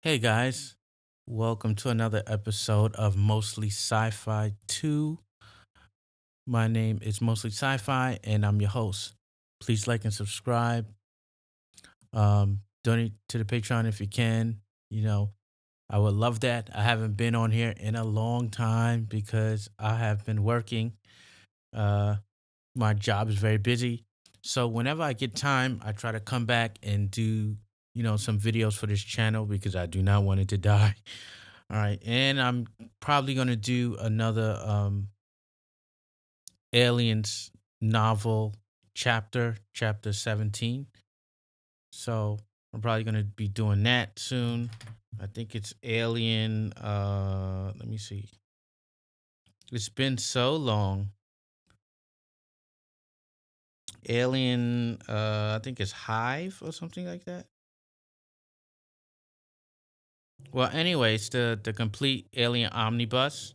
Hey guys, welcome to another episode of Mostly Sci-Fi 2. My name is Mostly Sci-Fi and I'm your host. Please like and subscribe. Donate to the Patreon if you can. You know, I would love that. I haven't been on here in a long time because I have been working. Uh, my job is very busy. So whenever I get time, I try to come back and do, some videos for this channel because I do not want it to die. All right, and I'm probably gonna do another aliens novel chapter 17. So I'm probably gonna be doing that soon. I think it's Alien. Let me see. It's been so long. Alien. I think it's Hive or something like that. Well, anyway, it's the complete Alien omnibus.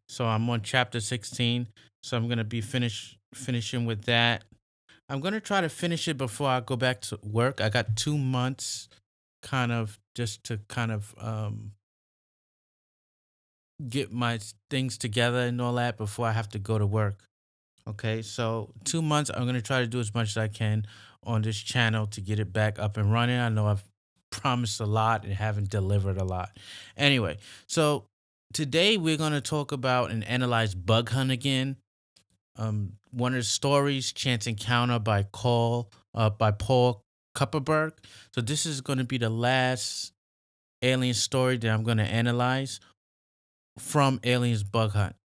So I'm on chapter 16. So I'm gonna be finishing with that. I'm gonna try to finish it before I go back to work. I got 2 months, kind of just to kind of get my things together and all that before I have to go to work. Okay, so 2 months. I'm gonna try to do as much as I can on this channel to get it back up and running. I know I've promised a lot and haven't delivered a lot. Anyway, so today we're gonna talk about and analyze Bug Hunt again. One of the stories, Chance Encounter by Paul Kupperberg. So this is going to be the last alien story that I'm going to analyze from Aliens Bug Hunt.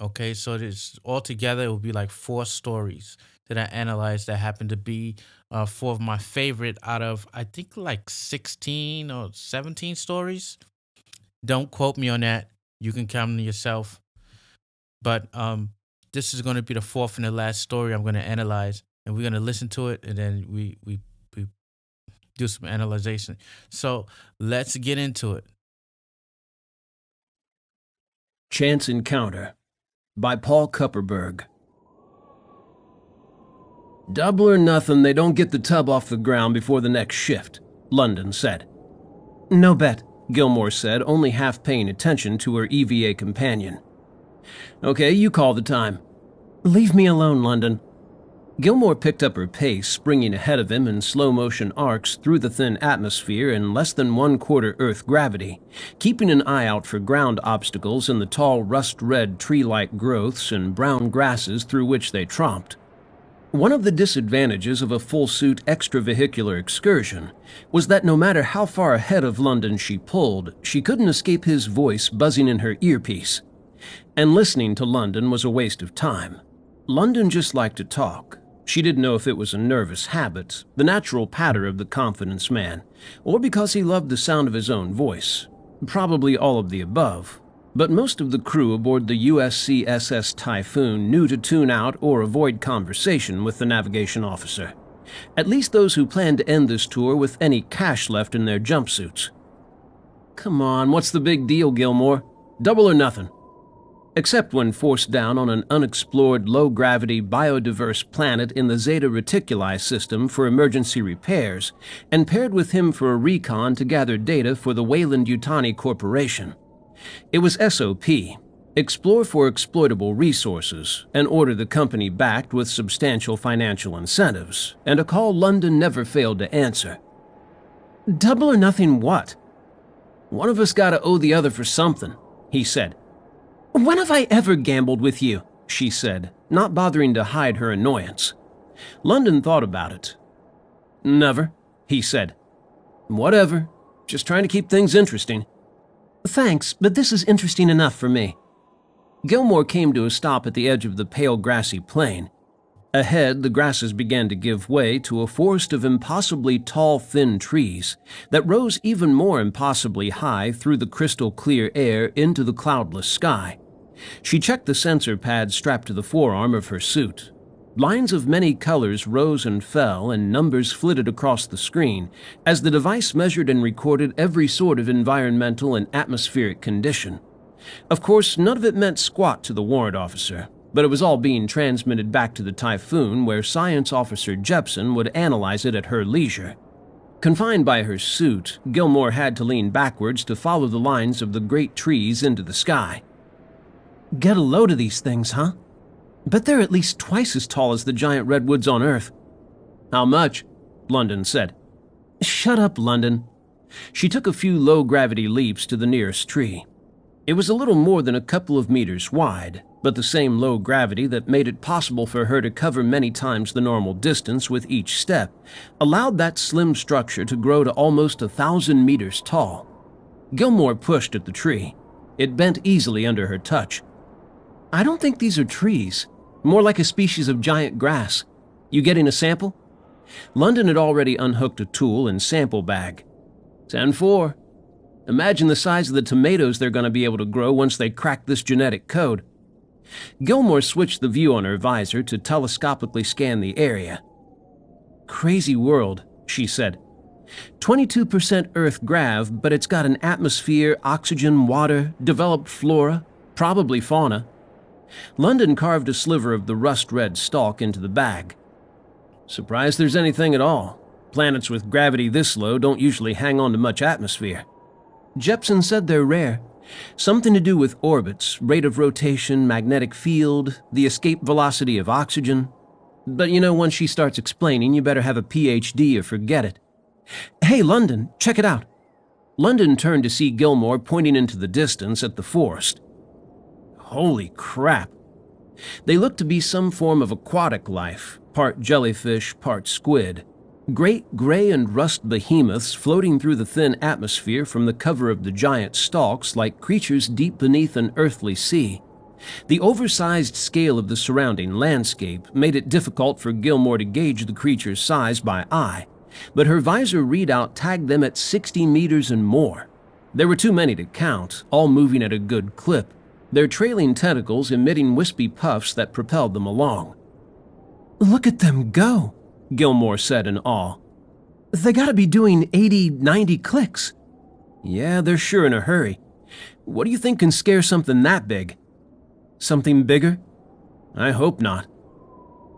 Okay, so this altogether it will be like four stories that I analyzed that happen to be four of my favorite out of I think like 16 or 17 stories. Don't quote me on that. You can count them yourself. But this is going to be the fourth and the last story I'm going to analyze, and we're going to listen to it, and then we do some analyzation. So let's get into it. Chance Encounter by Paul Kupperberg. Double or nothing, they don't get the tub off the ground before the next shift, London said. No bet, Gilmore said, only half paying attention to her EVA companion. Okay, you call the time. Leave me alone, London. Gilmore picked up her pace, springing ahead of him in slow-motion arcs through the thin atmosphere in less than 1/4 Earth gravity, keeping an eye out for ground obstacles in the tall rust-red tree-like growths and brown grasses through which they tromped. One of the disadvantages of a full-suit extravehicular excursion was that no matter how far ahead of London she pulled, she couldn't escape his voice buzzing in her earpiece. And listening to London was a waste of time. London just liked to talk. She didn't know if it was a nervous habit, the natural patter of the confidence man, or because he loved the sound of his own voice. Probably all of the above. But most of the crew aboard the USCSS Typhoon knew to tune out or avoid conversation with the navigation officer. At least those who planned to end this tour with any cash left in their jumpsuits. Come on, what's the big deal, Gilmore? Double or nothing. Except when forced down on an unexplored, low-gravity, biodiverse planet in the Zeta Reticuli system for emergency repairs, and paired with him for a recon to gather data for the Weyland-Yutani Corporation. It was SOP, explore for exploitable resources, an order the company backed with substantial financial incentives, and a call London never failed to answer. Double or nothing what? One of us gotta owe the other for something, he said. When have I ever gambled with you? She said, not bothering to hide her annoyance. London thought about it. Never, he said. Whatever, just trying to keep things interesting. Thanks, but this is interesting enough for me. Gilmore came to a stop at the edge of the pale grassy plain. Ahead, the grasses began to give way to a forest of impossibly tall, thin trees that rose even more impossibly high through the crystal-clear air into the cloudless sky. She checked the sensor pad strapped to the forearm of her suit. Lines of many colors rose and fell, and numbers flitted across the screen as the device measured and recorded every sort of environmental and atmospheric condition. Of course, none of it meant squat to the warrant officer, but it was all being transmitted back to the Typhoon, where Science Officer Jepson would analyze it at her leisure. Confined by her suit, Gilmore had to lean backwards to follow the lines of the great trees into the sky. Get a load of these things, huh? Bet they're at least twice as tall as the giant redwoods on Earth. How much? London said. Shut up, London. She took a few low-gravity leaps to the nearest tree. It was a little more than a couple of meters wide, but the same low gravity that made it possible for her to cover many times the normal distance with each step allowed that slim structure to grow to almost 1,000 meters tall. Gilmore pushed at the tree. It bent easily under her touch. I don't think these are trees, more like a species of giant grass. You getting a sample? London had already unhooked a tool and sample bag. 10-4. Imagine the size of the tomatoes they're going to be able to grow once they crack this genetic code. Gilmore switched the view on her visor to telescopically scan the area. Crazy world, she said. 22% Earth grav, but it's got an atmosphere, oxygen, water, developed flora, probably fauna. London carved a sliver of the rust-red stalk into the bag. Surprised there's anything at all. Planets with gravity this low don't usually hang on to much atmosphere. Jepson said they're rare. Something to do with orbits, rate of rotation, magnetic field, the escape velocity of oxygen. But you know, once she starts explaining, you better have a PhD or forget it. Hey, London, check it out. London turned to see Gilmore pointing into the distance at the forest. Holy crap. They looked to be some form of aquatic life, part jellyfish, part squid. Great gray and rust behemoths floating through the thin atmosphere from the cover of the giant stalks like creatures deep beneath an earthly sea. The oversized scale of the surrounding landscape made it difficult for Gilmore to gauge the creature's size by eye, but her visor readout tagged them at 60 meters and more. There were too many to count, all moving at a good clip, their trailing tentacles emitting wispy puffs that propelled them along. Look at them go, Gilmore said in awe. They gotta be doing 80, 90 clicks. Yeah, they're sure in a hurry. What do you think can scare something that big? Something bigger? I hope not.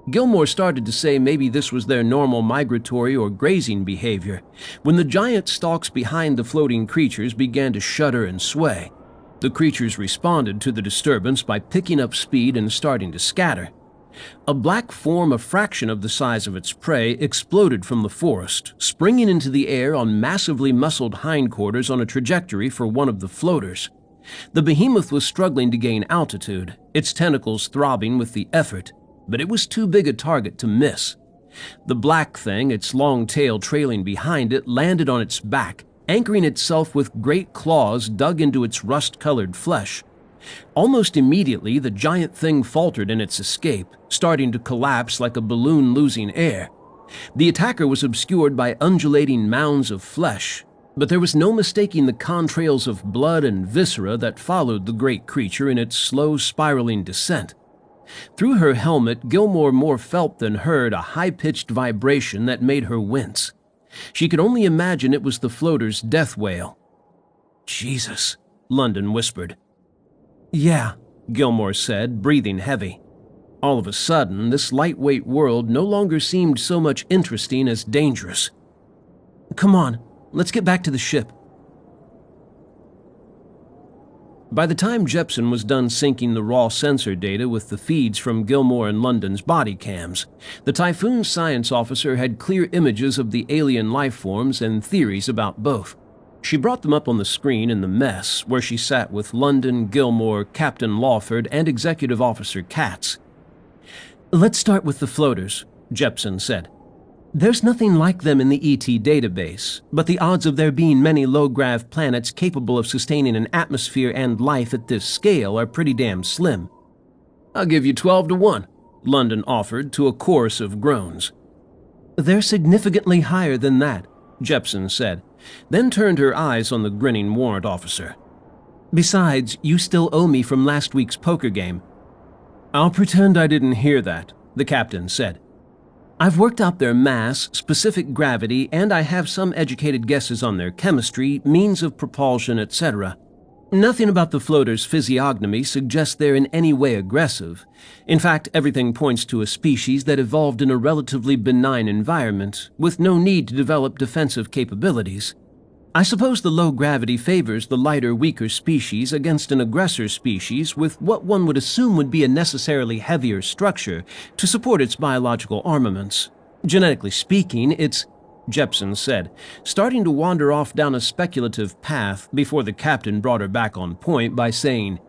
Gilmore started to say maybe this was their normal migratory or grazing behavior, when the giant stalks behind the floating creatures began to shudder and sway. The creatures responded to the disturbance by picking up speed and starting to scatter. A black form a fraction of the size of its prey exploded from the forest, springing into the air on massively muscled hindquarters on a trajectory for one of the floaters. The behemoth was struggling to gain altitude, its tentacles throbbing with the effort, but it was too big a target to miss. The black thing, its long tail trailing behind it, landed on its back, anchoring itself with great claws dug into its rust-colored flesh. Almost immediately, the giant thing faltered in its escape, starting to collapse like a balloon losing air. The attacker was obscured by undulating mounds of flesh, but there was no mistaking the contrails of blood and viscera that followed the great creature in its slow spiraling descent. Through her helmet, Gilmore more felt than heard a high-pitched vibration that made her wince. She could only imagine it was the floater's death wail. Jesus, London whispered. Yeah, Gilmore said, breathing heavy. All of a sudden, this lightweight world no longer seemed so much interesting as dangerous. Come on, let's get back to the ship. By the time Jepson was done syncing the raw sensor data with the feeds from Gilmore and London's body cams, the Typhoon science officer had clear images of the alien life forms and theories about both. She brought them up on the screen in the mess, where she sat with London, Gilmore, Captain Lawford, and Executive Officer Katz. Let's start with the floaters, Jepson said. There's nothing like them in the ET database, but the odds of there being many low-grav planets capable of sustaining an atmosphere and life at this scale are pretty damn slim. I'll give you 12-1, London offered to a chorus of groans. They're significantly higher than that, Jepson said, then turned her eyes on the grinning warrant officer. Besides, you still owe me from last week's poker game. I'll pretend I didn't hear that, the captain said. I've worked out their mass, specific gravity, and I have some educated guesses on their chemistry, means of propulsion, etc. Nothing about the floater's physiognomy suggests they're in any way aggressive. In fact, everything points to a species that evolved in a relatively benign environment, with no need to develop defensive capabilities. I suppose the low gravity favors the lighter, weaker species against an aggressor species with what one would assume would be a necessarily heavier structure to support its biological armaments. Genetically speaking, it's, Jepson said, starting to wander off down a speculative path before the captain brought her back on point by saying,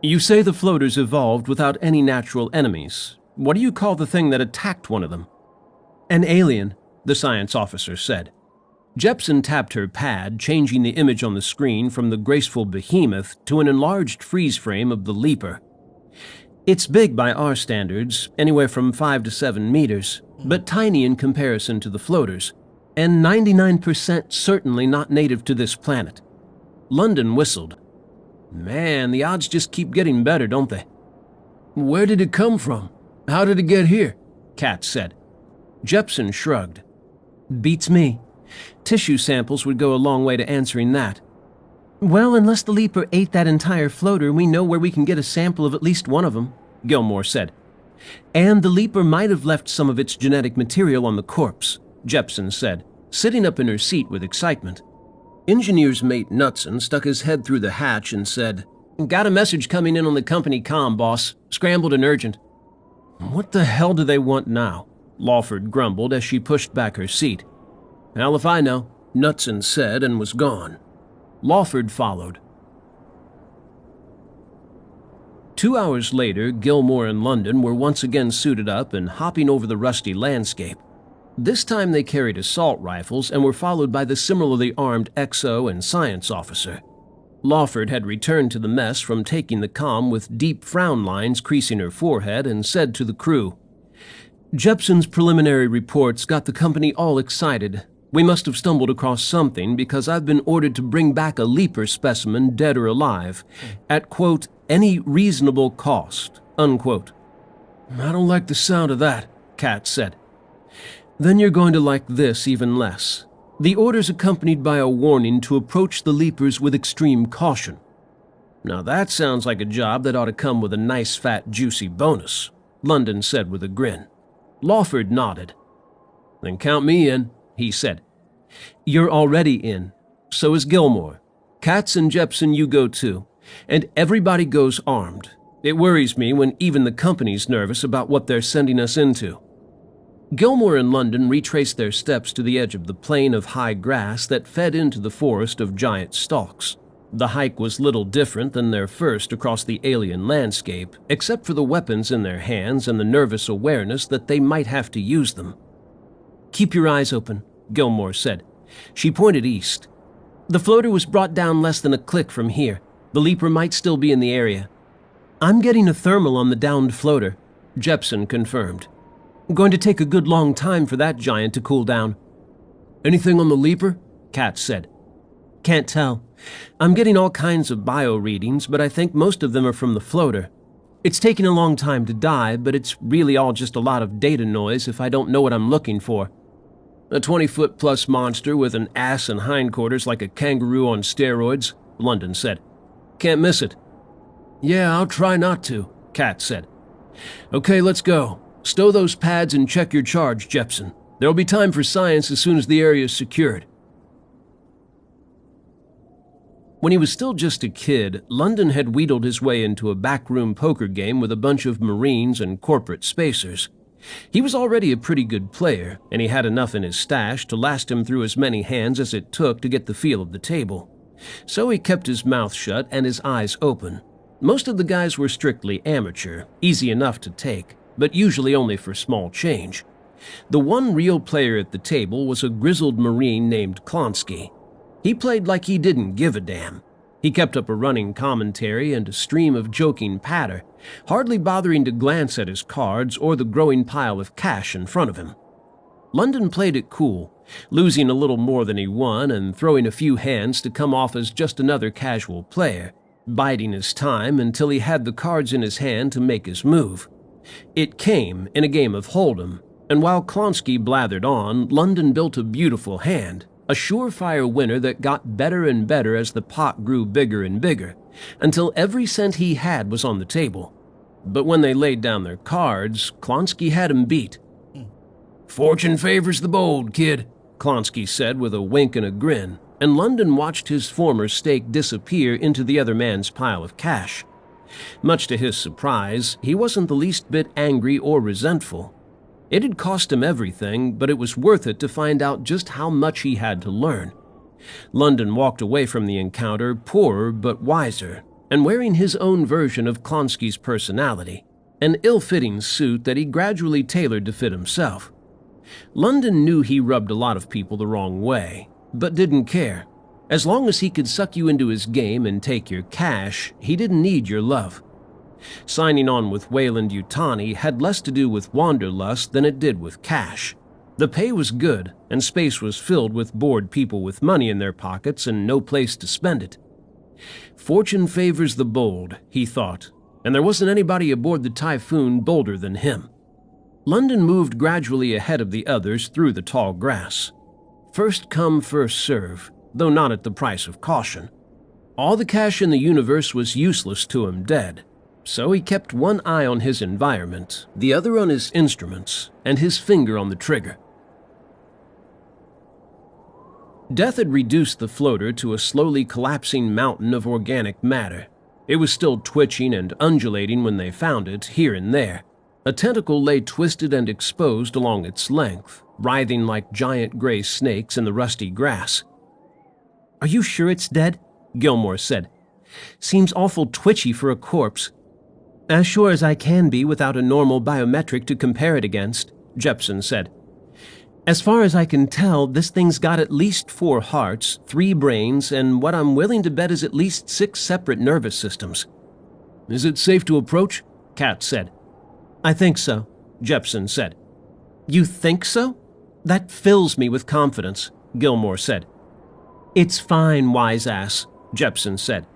"You say the floaters evolved without any natural enemies. What do you call the thing that attacked one of them?" "An alien," the science officer said. Jepson tapped her pad, changing the image on the screen from the graceful behemoth to an enlarged freeze frame of the Leaper. "It's big by our standards, anywhere from 5 to 7 meters, but tiny in comparison to the floaters, and 99% certainly not native to this planet." London whistled. "Man, the odds just keep getting better, don't they?" "Where did it come from? How did it get here?" Kat said. Jepson shrugged. "Beats me. Tissue samples would go a long way to answering that." "Well, unless the Leaper ate that entire floater, we know where we can get a sample of at least one of them," Gilmore said. "And the Leaper might have left some of its genetic material on the corpse," Jepson said, sitting up in her seat with excitement. Engineer's mate Knutson stuck his head through the hatch and said, "Got a message coming in on the company comm, boss. Scrambled and urgent." "What the hell do they want now?" Lawford grumbled as she pushed back her seat. "Hell if I know," Knutson said and was gone. Lawford followed. 2 hours later, Gilmore and London were once again suited up and hopping over the rusty landscape. This time they carried assault rifles and were followed by the similarly armed XO and science officer. Lawford had returned to the mess from taking the comm with deep frown lines creasing her forehead and said to the crew, "Jepson's preliminary reports got the company all excited. We must have stumbled across something because I've been ordered to bring back a Leaper specimen, dead or alive, at, quote, any reasonable cost, unquote." "I don't like the sound of that," Kat said. "Then you're going to like this even less. The order's accompanied by a warning to approach the Leapers with extreme caution." "Now that sounds like a job that ought to come with a nice fat juicy bonus," London said with a grin. Lawford nodded. "Then count me in," he said. "You're already in. So is Gilmore. Katz and Jepson, you go too. And everybody goes armed. It worries me when even the company's nervous about what they're sending us into." Gilmore and London retraced their steps to the edge of the plain of high grass that fed into the forest of giant stalks. The hike was little different than their first across the alien landscape, except for the weapons in their hands and the nervous awareness that they might have to use them. "Keep your eyes open," Gilmore said. She pointed east. "The floater was brought down less than a click from here. The Leaper might still be in the area." "I'm getting a thermal on the downed floater," Jepson confirmed. "Going to take a good long time for that giant to cool down." "Anything on the Leaper?" Kat said. "Can't tell. I'm getting all kinds of bio readings, but I think most of them are from the floater. It's taking a long time to die, but it's really all just a lot of data noise if I don't know what I'm looking for." "A 20-foot-plus monster with an ass and hindquarters like a kangaroo on steroids," London said. "Can't miss it." "Yeah, I'll try not to," Kat said. "Okay, let's go. Stow those pads and check your charge, Jepson. There'll be time for science as soon as the area's secured." When he was still just a kid, London had wheedled his way into a backroom poker game with a bunch of Marines and corporate spacers. He was already a pretty good player, and he had enough in his stash to last him through as many hands as it took to get the feel of the table. So he kept his mouth shut and his eyes open. Most of the guys were strictly amateur, easy enough to take, but usually only for small change. The one real player at the table was a grizzled Marine named Klonsky. He played like he didn't give a damn. He kept up a running commentary and a stream of joking patter, hardly bothering to glance at his cards or the growing pile of cash in front of him. London played it cool, losing a little more than he won and throwing a few hands to come off as just another casual player, biding his time until he had the cards in his hand to make his move. It came in a game of Hold'em, and while Klonsky blathered on, London built a beautiful hand, A surefire winner that got better and better as the pot grew bigger and bigger, until every cent he had was on the table. But when they laid down their cards, Klonsky had him beat. "Fortune favors the bold, kid," Klonsky said with a wink and a grin, and London watched his former stake disappear into the other man's pile of cash. Much to his surprise, he wasn't the least bit angry or resentful. It had cost him everything, but it was worth it to find out just how much he had to learn. London walked away from the encounter poorer but wiser, and wearing his own version of Klonsky's personality, an ill-fitting suit that he gradually tailored to fit himself. London knew he rubbed a lot of people the wrong way, but didn't care. As long as he could suck you into his game and take your cash, he didn't need your love. Signing on with Weyland-Yutani had less to do with wanderlust than it did with cash. The pay was good, and space was filled with bored people with money in their pockets and no place to spend it. Fortune favors the bold, he thought, and there wasn't anybody aboard the Typhoon bolder than him. London moved gradually ahead of the others through the tall grass. First come, first serve, though not at the price of caution. All the cash in the universe was useless to him dead, so he kept one eye on his environment, the other on his instruments, and his finger on the trigger. Death had reduced the floater to a slowly collapsing mountain of organic matter. It was still twitching and undulating when they found it, here and there. A tentacle lay twisted and exposed along its length, writhing like giant gray snakes in the rusty grass. "Are you sure it's dead?" Gilmore said. "Seems awful twitchy for a corpse." "As sure as I can be without a normal biometric to compare it against," Jepson said. "As far as I can tell, this thing's got at least 4 hearts, 3 brains, and what I'm willing to bet is at least 6 separate nervous systems." "Is it safe to approach?" Katz said. "I think so," Jepson said. "You think so? That fills me with confidence," Gilmore said. "It's fine, wise ass," Jepson said.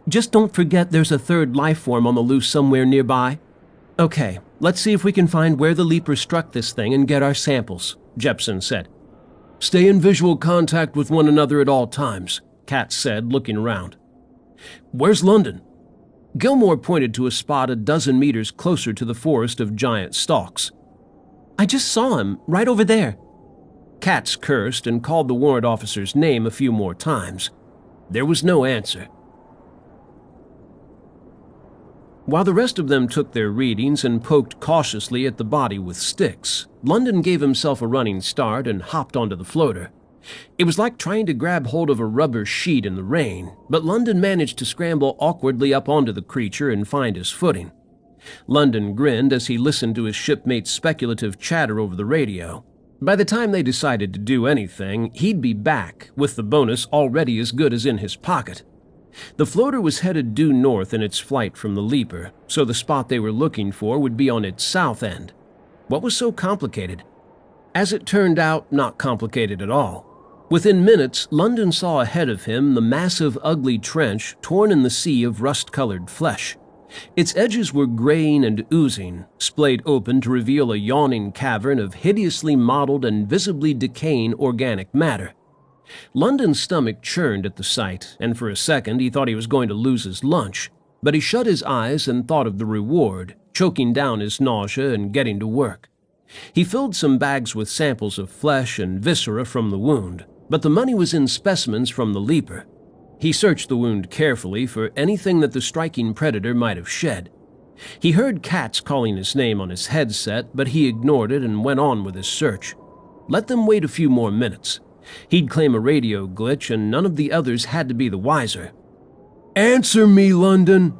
"Just don't forget there's a third life form on the loose somewhere nearby." "Okay, let's see if we can find where the leaper struck this thing and get our samples," Jepson said. "Stay in visual contact with one another at all times," Katz said, looking around. "Where's London?" Gilmore pointed to a spot a dozen meters closer to the forest of giant stalks. "I just saw him, right over there." Katz cursed and called the warrant officer's name a few more times. There was no answer. While the rest of them took their readings and poked cautiously at the body with sticks, London gave himself a running start and hopped onto the floater. It was like trying to grab hold of a rubber sheet in the rain, but London managed to scramble awkwardly up onto the creature and find his footing. London grinned as he listened to his shipmate's speculative chatter over the radio. By the time they decided to do anything, he'd be back, with the bonus already as good as in his pocket. The floater was headed due north in its flight from the leaper, so the spot they were looking for would be on its south end. What was so complicated? As it turned out, not complicated at all. Within minutes, London saw ahead of him the massive, ugly trench torn in the sea of rust-colored flesh. Its edges were graying and oozing, splayed open to reveal a yawning cavern of hideously mottled and visibly decaying organic matter. London's stomach churned at the sight, and for a second he thought he was going to lose his lunch, but he shut his eyes and thought of the reward, choking down his nausea and getting to work. He filled some bags with samples of flesh and viscera from the wound, but the money was in specimens from the leaper. He searched the wound carefully for anything that the striking predator might have shed. He heard Katz calling his name on his headset, but he ignored it and went on with his search. Let them wait a few more minutes. He'd claim a radio glitch, and none of the others had to be the wiser. "Answer me, London!"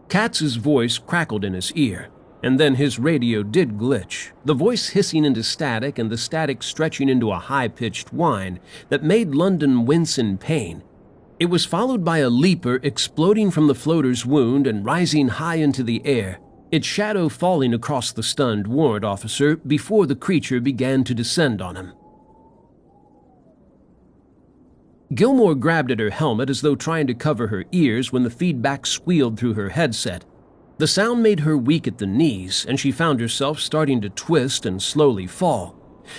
Katz's voice crackled in his ear, and then his radio did glitch, the voice hissing into static and the static stretching into a high-pitched whine that made London wince in pain. It was followed by a leaper exploding from the floater's wound and rising high into the air, its shadow falling across the stunned warrant officer before the creature began to descend on him. Gilmore grabbed at her helmet as though trying to cover her ears when the feedback squealed through her headset. The sound made her weak at the knees, and she found herself starting to twist and slowly fall.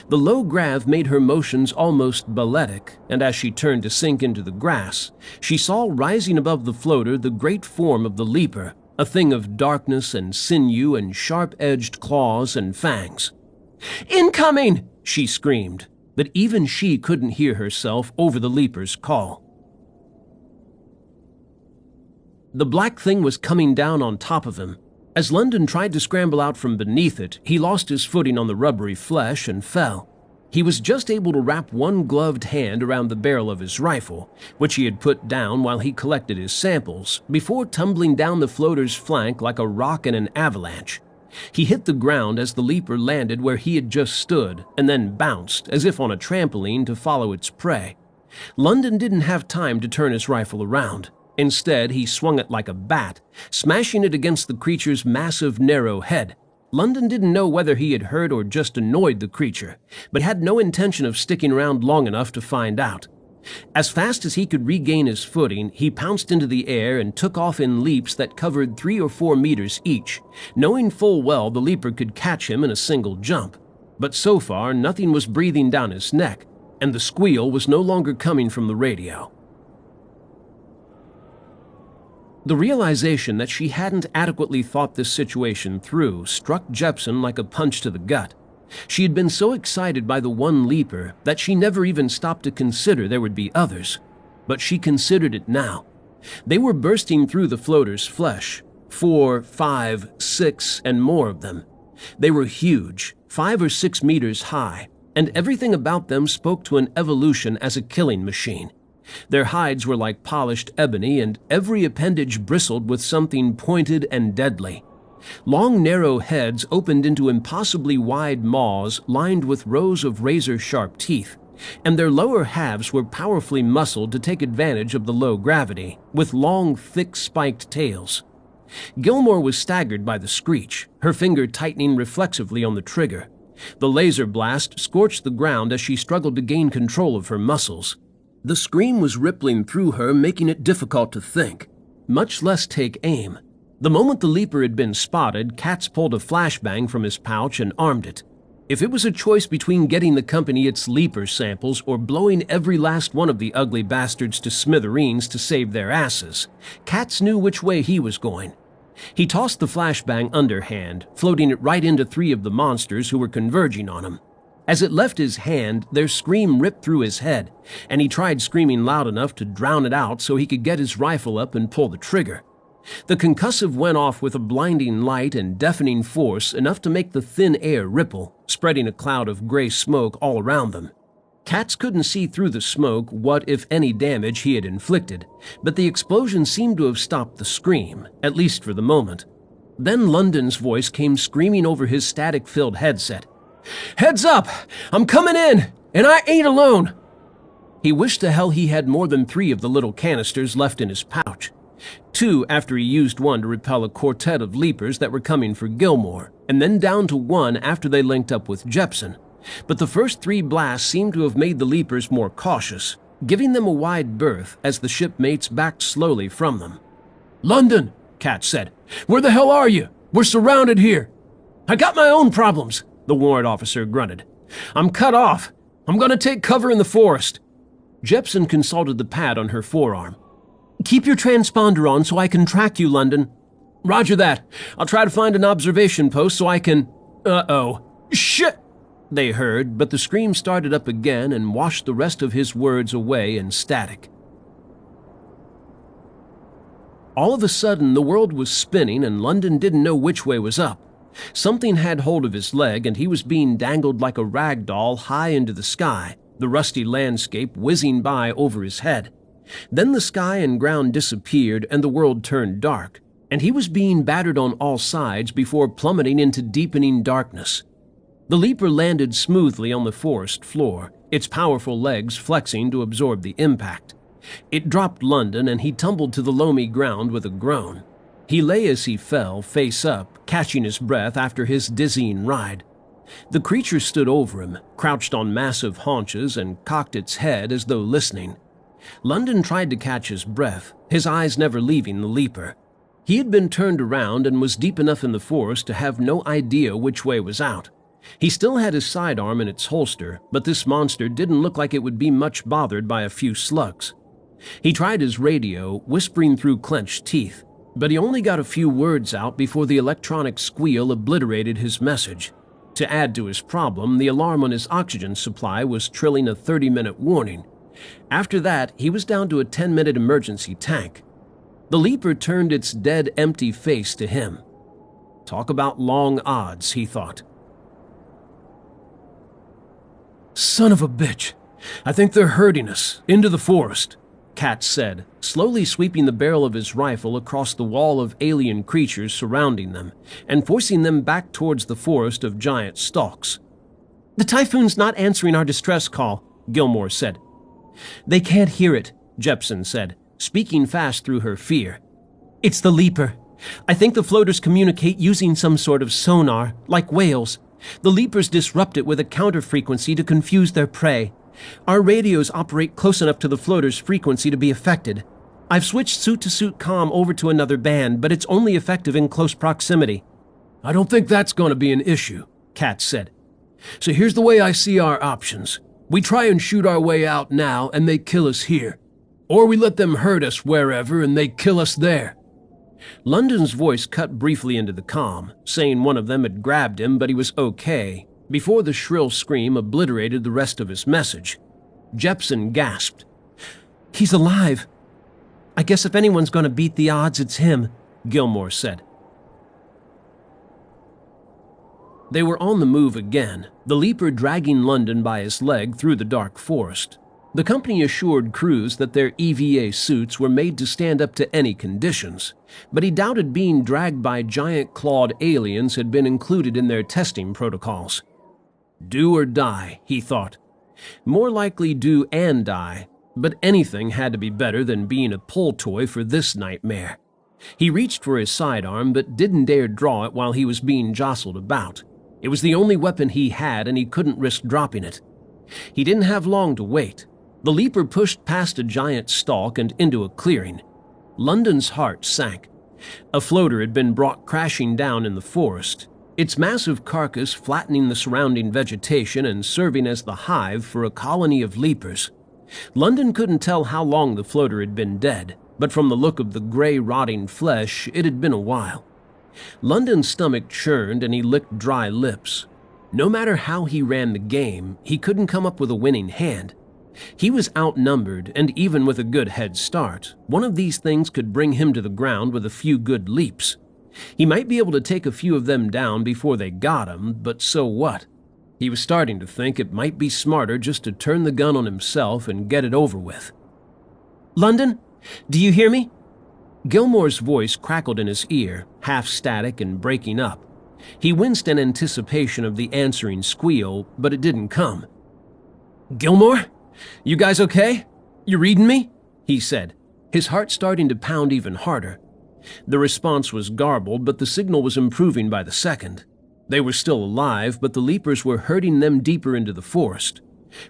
The low grav made her motions almost balletic, and as she turned to sink into the grass, she saw rising above the floater the great form of the leaper, a thing of darkness and sinew and sharp-edged claws and fangs. "Incoming!" she screamed, but even she couldn't hear herself over the leaper's call. The black thing was coming down on top of him. As London tried to scramble out from beneath it, he lost his footing on the rubbery flesh and fell. He was just able to wrap one gloved hand around the barrel of his rifle, which he had put down while he collected his samples, before tumbling down the floater's flank like a rock in an avalanche. He hit the ground as the leaper landed where he had just stood, and then bounced, as if on a trampoline, to follow its prey. London didn't have time to turn his rifle around. Instead, he swung it like a bat, smashing it against the creature's massive, narrow head. London didn't know whether he had hurt or just annoyed the creature, but had no intention of sticking around long enough to find out. As fast as he could regain his footing, he pounced into the air and took off in leaps that covered 3 or 4 meters each, knowing full well the leaper could catch him in a single jump. But so far, nothing was breathing down his neck, and the squeal was no longer coming from the radio. The realization that she hadn't adequately thought this situation through struck Jepson like a punch to the gut. She had been so excited by the one leaper that she never even stopped to consider there would be others. But she considered it now. They were bursting through the floater's flesh, 4, 5, 6, and more of them. They were huge, 5 or 6 meters high, and everything about them spoke to an evolution as a killing machine. Their hides were like polished ebony, and every appendage bristled with something pointed and deadly. Long, narrow heads opened into impossibly wide maws lined with rows of razor-sharp teeth, and their lower halves were powerfully muscled to take advantage of the low gravity, with long, thick, spiked tails. Gilmore was staggered by the screech, her finger tightening reflexively on the trigger. The laser blast scorched the ground as she struggled to gain control of her muscles. The scream was rippling through her, making it difficult to think, much less take aim. The moment the leaper had been spotted, Katz pulled a flashbang from his pouch and armed it. If it was a choice between getting the company its leaper samples or blowing every last one of the ugly bastards to smithereens to save their asses, Katz knew which way he was going. He tossed the flashbang underhand, floating it right into 3 of the monsters who were converging on him. As it left his hand, their scream ripped through his head, and he tried screaming loud enough to drown it out so he could get his rifle up and pull the trigger. The concussive went off with a blinding light and deafening force enough to make the thin air ripple, spreading a cloud of gray smoke all around them. Katz couldn't see through the smoke what, if any, damage he had inflicted, but the explosion seemed to have stopped the scream, at least for the moment. Then London's voice came screaming over his static-filled headset. "Heads up! I'm coming in, and I ain't alone!" He wished to hell he had more than 3 of the little canisters left in his pouch. 2 after he used one to repel a quartet of leapers that were coming for Gilmore, and then down to 1 after they linked up with Jepson. But the first 3 blasts seemed to have made the leapers more cautious, giving them a wide berth as the shipmates backed slowly from them. "London," Katz said. "Where the hell are you? We're surrounded here." "I got my own problems," the warrant officer grunted. "I'm cut off. I'm going to take cover in the forest." Jepson consulted the pad on her forearm. "Keep your transponder on so I can track you, London." "Roger that. I'll try to find an observation post so I can—" "Uh-oh. Shit!" they heard, but the scream started up again and washed the rest of his words away in static. All of a sudden, the world was spinning and London didn't know which way was up. Something had hold of his leg and he was being dangled like a rag doll high into the sky, the rusty landscape whizzing by over his head. Then the sky and ground disappeared and the world turned dark, and he was being battered on all sides before plummeting into deepening darkness. The leaper landed smoothly on the forest floor, its powerful legs flexing to absorb the impact. It dropped London and he tumbled to the loamy ground with a groan. He lay as he fell, face up, catching his breath after his dizzying ride. The creature stood over him, crouched on massive haunches and cocked its head as though listening. London tried to catch his breath, his eyes never leaving the leaper. He had been turned around and was deep enough in the forest to have no idea which way was out. He still had his sidearm in its holster, but this monster didn't look like it would be much bothered by a few slugs. He tried his radio, whispering through clenched teeth, but he only got a few words out before the electronic squeal obliterated his message. To add to his problem, the alarm on his oxygen supply was trilling a 30-minute warning. After that, he was down to a 10-minute emergency tank. The Leaper turned its dead, empty face to him. Talk about long odds, he thought. Son of a bitch. I think they're herding us into the forest, Kat said, slowly sweeping the barrel of his rifle across the wall of alien creatures surrounding them and forcing them back towards the forest of giant stalks. The Typhoon's not answering our distress call, Gilmore said. They can't hear it, Jepson said, speaking fast through her fear. It's the Leaper. I think the floaters communicate using some sort of sonar, like whales. The Leapers disrupt it with a counter-frequency to confuse their prey. Our radios operate close enough to the floater's frequency to be affected. I've switched suit-to-suit comm over to another band, but it's only effective in close proximity. I don't think that's going to be an issue, Kat said. So here's the way I see our options. We try and shoot our way out now, and they kill us here. Or we let them hurt us wherever, and they kill us there. London's voice cut briefly into the comm, saying one of them had grabbed him, but he was okay, before the shrill scream obliterated the rest of his message. Jepson gasped. He's alive. I guess if anyone's going to beat the odds, it's him, Gilmore said. They were on the move again, the Leaper dragging London by his leg through the dark forest. The company assured crews that their EVA suits were made to stand up to any conditions, but he doubted being dragged by giant clawed aliens had been included in their testing protocols. Do or die, he thought. More likely do and die, but anything had to be better than being a pull toy for this nightmare. He reached for his sidearm, but didn't dare draw it while he was being jostled about. It was the only weapon he had, and he couldn't risk dropping it. He didn't have long to wait. The Leaper pushed past a giant stalk and into a clearing. London's heart sank. A floater had been brought crashing down in the forest, its massive carcass flattening the surrounding vegetation and serving as the hive for a colony of Leapers. London couldn't tell how long the floater had been dead, but from the look of the gray, rotting flesh, it had been a while. London's stomach churned and he licked dry lips. No matter how he ran the game, he couldn't come up with a winning hand. He was outnumbered, and even with a good head start, one of these things could bring him to the ground with a few good leaps. He might be able to take a few of them down before they got him, but so what? He was starting to think it might be smarter just to turn the gun on himself and get it over with. London, do you hear me? Gilmore's voice crackled in his ear, half static and breaking up. He winced in anticipation of the answering squeal, but it didn't come. Gilmore? You guys okay? You reading me? He said, his heart starting to pound even harder. The response was garbled, but the signal was improving by the second. They were still alive, but the Leapers were herding them deeper into the forest.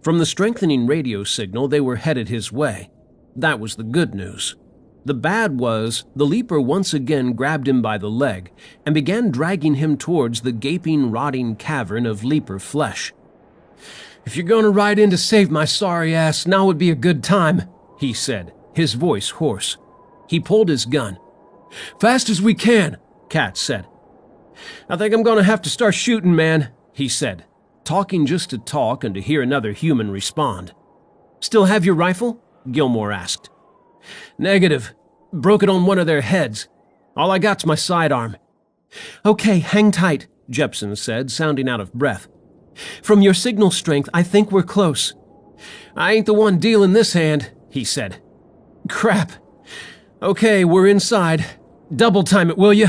From the strengthening radio signal, they were headed his way. That was the good news. The bad was, the Leaper once again grabbed him by the leg and began dragging him towards the gaping, rotting cavern of Leaper flesh. If you're going to ride in to save my sorry ass, now would be a good time, he said, his voice hoarse. He pulled his gun. Fast as we can, Kat said. I think I'm going to have to start shooting, man, he said, talking just to talk and to hear another human respond. Still have your rifle? Gilmore asked. Negative. Broke it on one of their heads. All I got's my sidearm. Okay, hang tight, Jepson said, sounding out of breath. From your signal strength, I think we're close. I ain't the one dealing this hand, he said. Crap. Okay, we're inside. Double time it, will you?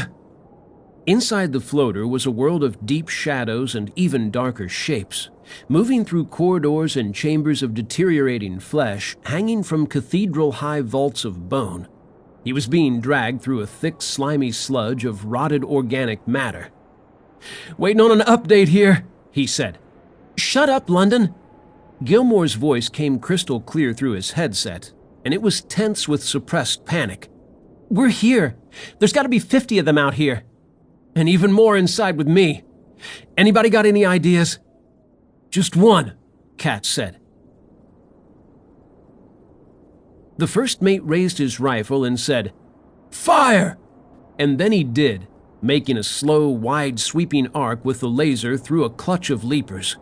Inside the floater was a world of deep shadows and even darker shapes, moving through corridors and chambers of deteriorating flesh hanging from cathedral-high vaults of bone. He was being dragged through a thick, slimy sludge of rotted organic matter. Waiting on an update here, he said. Shut up, London. Gilmore's voice came crystal clear through his headset, and it was tense with suppressed panic. We're here. There's got to be 50 of them out here. And even more inside with me. Anybody got any ideas? Just one, Katz said. The first mate raised his rifle and said, "Fire!" And then he did, making a slow, wide, sweeping arc with the laser through a clutch of leapers.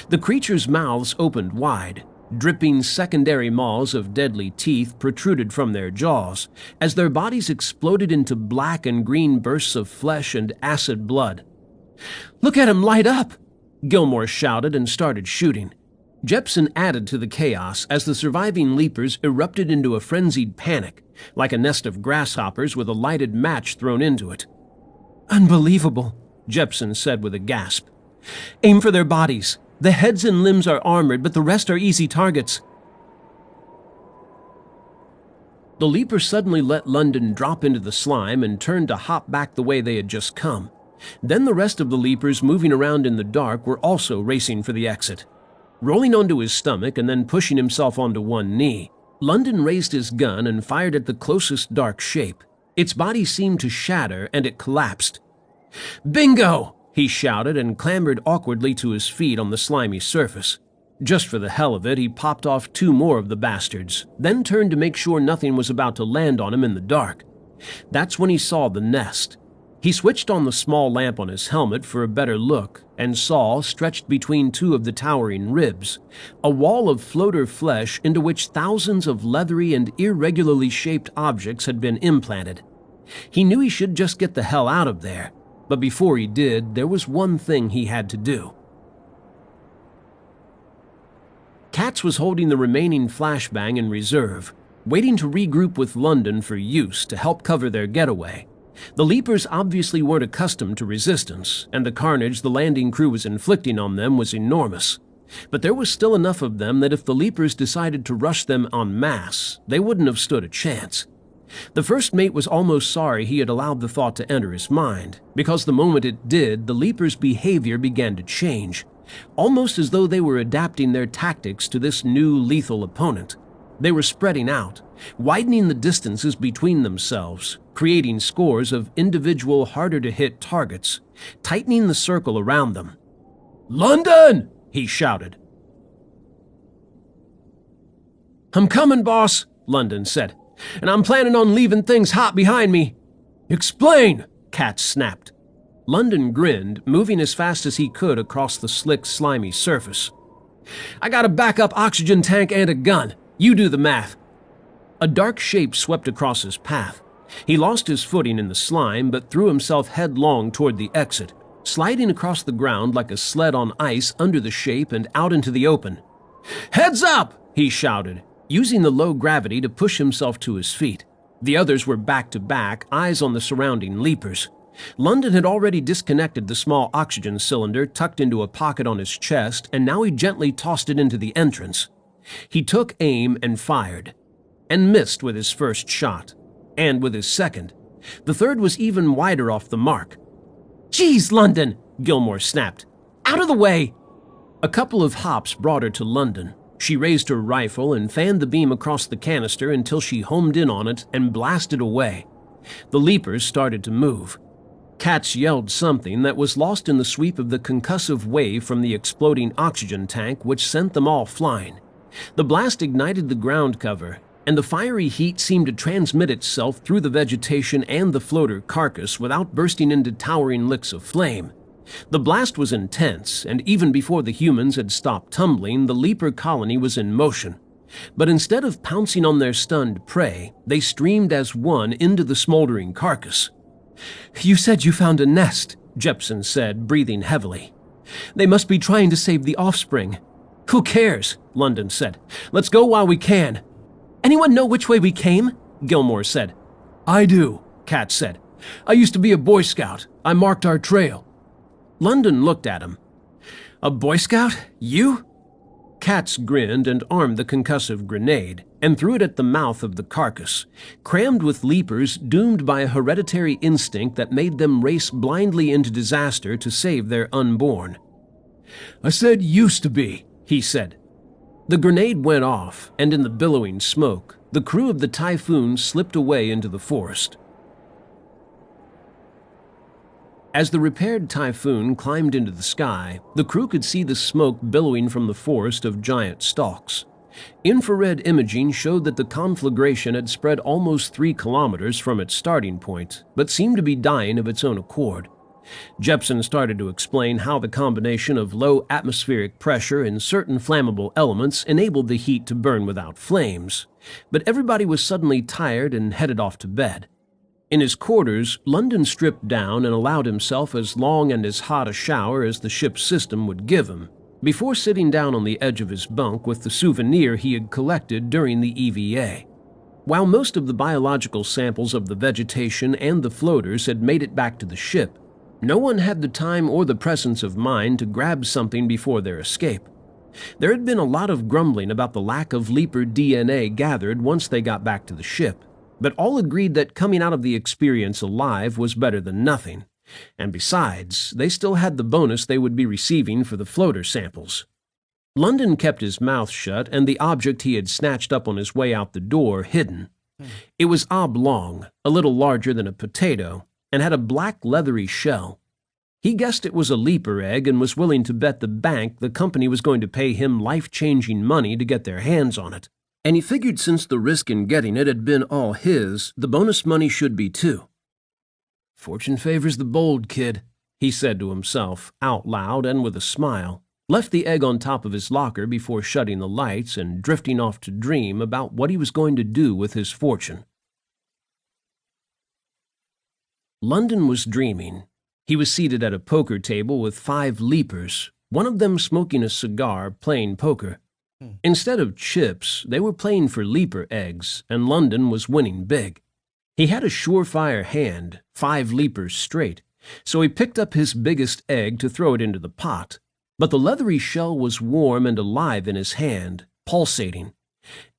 The creatures' mouths opened wide. Dripping secondary maws of deadly teeth protruded from their jaws as their bodies exploded into black and green bursts of flesh and acid blood. "Look at him light up!" Gilmore shouted and started shooting. Jepson added to the chaos as the surviving leapers erupted into a frenzied panic, like a nest of grasshoppers with a lighted match thrown into it. "Unbelievable," Jepson said with a gasp. "Aim for their bodies. The heads and limbs are armored, but the rest are easy targets." The leapers suddenly let London drop into the slime and turned to hop back the way they had just come. Then the rest of the leapers moving around in the dark were also racing for the exit. Rolling onto his stomach and then pushing himself onto one knee, London raised his gun and fired at the closest dark shape. Its body seemed to shatter and it collapsed. "Bingo!" he shouted and clambered awkwardly to his feet on the slimy surface. Just for the hell of it, he popped off 2 more of the bastards, then turned to make sure nothing was about to land on him in the dark. That's when he saw the nest. He switched on the small lamp on his helmet for a better look and saw, stretched between 2 of the towering ribs, a wall of floater flesh into which thousands of leathery and irregularly shaped objects had been implanted. He knew he should just get the hell out of there, but before he did, there was one thing he had to do. Katz was holding the remaining flashbang in reserve, waiting to regroup with London for use to help cover their getaway. The leapers obviously weren't accustomed to resistance, and the carnage the landing crew was inflicting on them was enormous. But there was still enough of them that if the leapers decided to rush them en masse, they wouldn't have stood a chance. The first mate was almost sorry he had allowed the thought to enter his mind, because the moment it did, the leapers' behavior began to change, almost as though they were adapting their tactics to this new lethal opponent. They were spreading out, widening the distances between themselves, creating scores of individual harder-to-hit targets, tightening the circle around them. "London!" he shouted. "I'm coming, boss," London said, "and I'm planning on leaving things hot behind me." "Explain!" Katz snapped. London grinned, moving as fast as he could across the slick, slimy surface. "I got a backup oxygen tank and a gun. You do the math." A dark shape swept across his path. He lost his footing in the slime, but threw himself headlong toward the exit, sliding across the ground like a sled on ice under the shape and out into the open. "Heads up!" he shouted, using the low gravity to push himself to his feet. The others were back to back, eyes on the surrounding leapers. London had already disconnected the small oxygen cylinder tucked into a pocket on his chest, and now he gently tossed it into the entrance. He took aim and fired, and missed with his first shot, and with his second. The third was even wider off the mark. "Geez, London!" Gilmore snapped. "Out of the way!" A couple of hops brought her to London. She raised her rifle and fanned the beam across the canister until she homed in on it and blasted away. The leapers started to move. Katz yelled something that was lost in the sweep of the concussive wave from the exploding oxygen tank, which sent them all flying. The blast ignited the ground cover, and the fiery heat seemed to transmit itself through the vegetation and the floater carcass without bursting into towering licks of flame. The blast was intense, and even before the humans had stopped tumbling, the leaper colony was in motion. But instead of pouncing on their stunned prey, they streamed as one into the smoldering carcass. "You said you found a nest," Jepson said, breathing heavily. "They must be trying to save the offspring." "Who cares?" London said. "Let's go while we can." "Anyone know which way we came?" Gilmore said. "I do," Katz said. "I used to be a Boy Scout. I marked our trail." London looked at him. "A Boy Scout? You?" Katz grinned and armed the concussive grenade and threw it at the mouth of the carcass, crammed with leapers doomed by a hereditary instinct that made them race blindly into disaster to save their unborn. "I said used to be," he said. The grenade went off, and in the billowing smoke, the crew of the Typhoon slipped away into the forest. As the repaired Typhoon climbed into the sky, the crew could see the smoke billowing from the forest of giant stalks. Infrared imaging showed that the conflagration had spread almost 3 kilometers from its starting point, but seemed to be dying of its own accord. Jepson started to explain how the combination of low atmospheric pressure and certain flammable elements enabled the heat to burn without flames, but everybody was suddenly tired and headed off to bed. In his quarters, London stripped down and allowed himself as long and as hot a shower as the ship's system would give him, before sitting down on the edge of his bunk with the souvenir he had collected during the EVA. While most of the biological samples of the vegetation and the floaters had made it back to the ship, no one had the time or the presence of mind to grab something before their escape. There had been a lot of grumbling about the lack of leaper DNA gathered once they got back to the ship, but all agreed that coming out of the experience alive was better than nothing. And besides, they still had the bonus they would be receiving for the floater samples. London kept his mouth shut and the object he had snatched up on his way out the door hidden. It was oblong, a little larger than a potato, and had a black leathery shell. He guessed it was a leaper egg and was willing to bet the bank the company was going to pay him life-changing money to get their hands on it. And he figured since the risk in getting it had been all his, the bonus money should be too. "Fortune favors the bold, kid," he said to himself, out loud and with a smile, left the egg on top of his locker before shutting the lights and drifting off to dream about what he was going to do with his fortune. London was dreaming. He was seated at a poker table with 5 leapers, one of them smoking a cigar, playing poker. Instead of chips, they were playing for leaper eggs, and London was winning big. He had a surefire hand, 5 leapers straight, so he picked up his biggest egg to throw it into the pot. But the leathery shell was warm and alive in his hand, pulsating.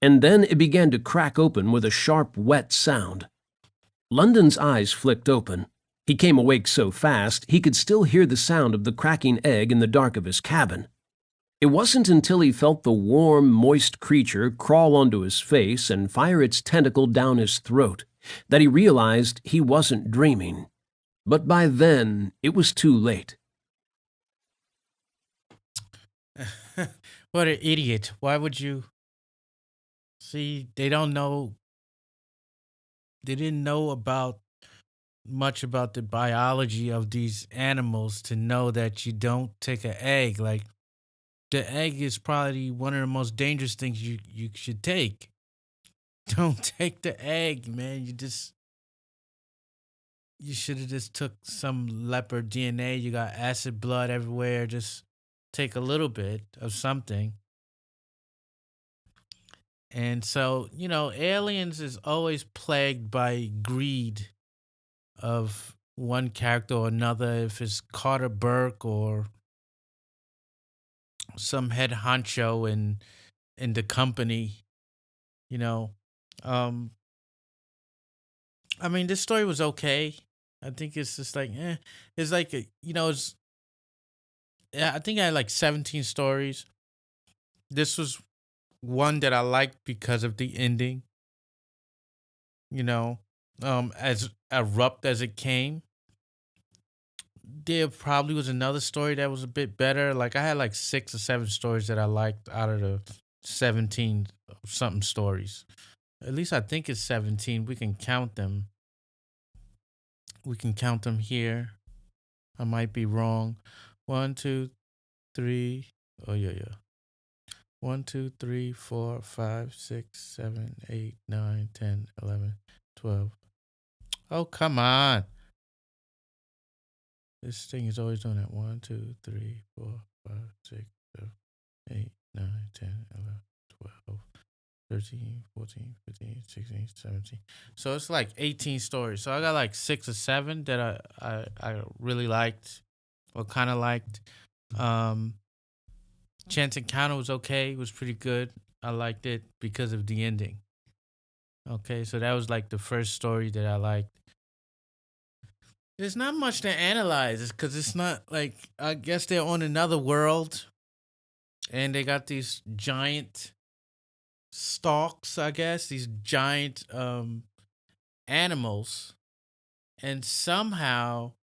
And then it began to crack open with a sharp, wet sound. London's eyes flicked open. He came awake so fast he could still hear the sound of the cracking egg in the dark of his cabin. It wasn't until he felt the warm, moist creature crawl onto his face and fire its tentacle down his throat that he realized he wasn't dreaming. But by then, it was too late. What an idiot. Why would you? See, they don't know. They didn't know about much about the biology of these animals to know that you don't take an egg. Like, the egg is probably one of the most dangerous things you should take. Don't take the egg, man. You should have just took some leopard DNA. You got acid blood everywhere. Just take a little bit of something. And so, aliens is always plagued by greed of one character or another. If it's Carter Burke or some head honcho in the company, you know. Um, I mean, this story was okay. I think it's just like, it's like, it's, yeah, I think I had like 17 stories. This was one that I liked because of the ending, you know, as abrupt as it came. There probably was another story that was a bit better. Like, I had like 6 or 7 stories that I liked out of the 17 something stories. At least I think it's 17. We can count them. We can count them here. I might be wrong. One, two, three. Oh, yeah, yeah. 1, 2, 3, 4, 5, 6, 7, 8, 9, 10, 11, 12. Oh, come on. This thing is always doing that. 1, 2, 3, 4, 5, 6, 7, 8, 9, 10, 11, 12, 13, 14, 15, 16, 17. So it's like 18 stories. So I got like 6 or 7 that I really liked or kind of liked. Chance Encounter was okay. It was pretty good. I liked it because of the ending. Okay, so that was like the first story that I liked. There's not much to analyze because it's not like, I guess they're on another world and they got these giant stalks, I guess, these giant animals. And somehow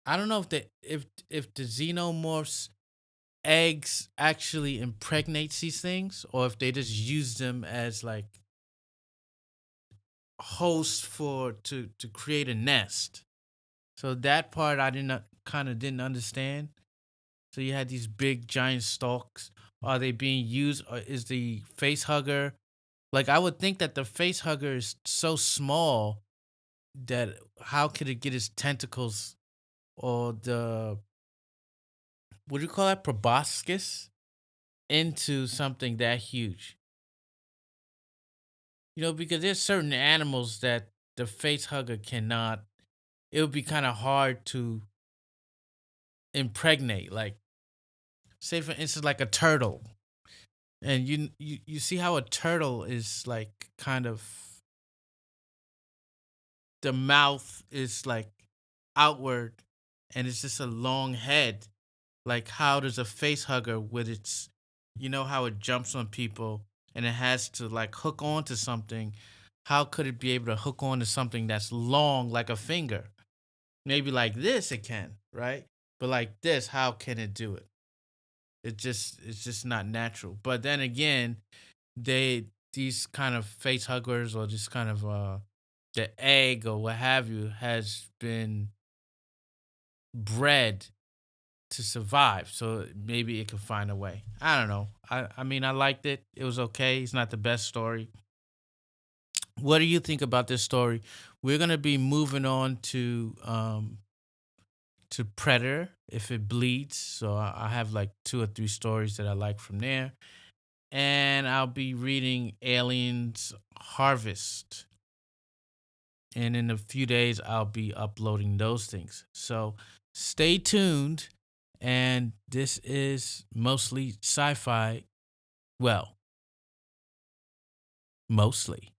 I don't know if the xenomorphs eggs actually impregnates these things, or if they just use them as like hosts for to create a nest. So that part I didn't kind of didn't understand. So you had these big giant stalks. Are they being used? Or is the face hugger like I would think that the face hugger is so small that how could it get its tentacles or the what do you call that proboscis into something that huge? You know, because there's certain animals that the face hugger cannot. It would be kind of hard to impregnate. Like, say for instance, like a turtle, and you see how a turtle is like kind of the mouth is like outward, and it's just a long head. Like, how does a face hugger with its, you know, how it jumps on people and it has to like hook onto something? How could it be able to hook onto something that's long like a finger? Maybe like this it can, right? But like this, how can it do it? It's just not natural. But then again, they these kind of face huggers or this kind of the egg or what have you has been bred to survive. So maybe it could find a way. I don't know. I mean I liked it. It was okay. It's not the best story. What do you think about this story? We're gonna be moving on to Predator if it bleeds. So I have like two or three stories that I like from there. And I'll be reading Aliens Harvest. And in a few days, I'll be uploading those things. So stay tuned. And this is mostly sci fi. Well, mostly.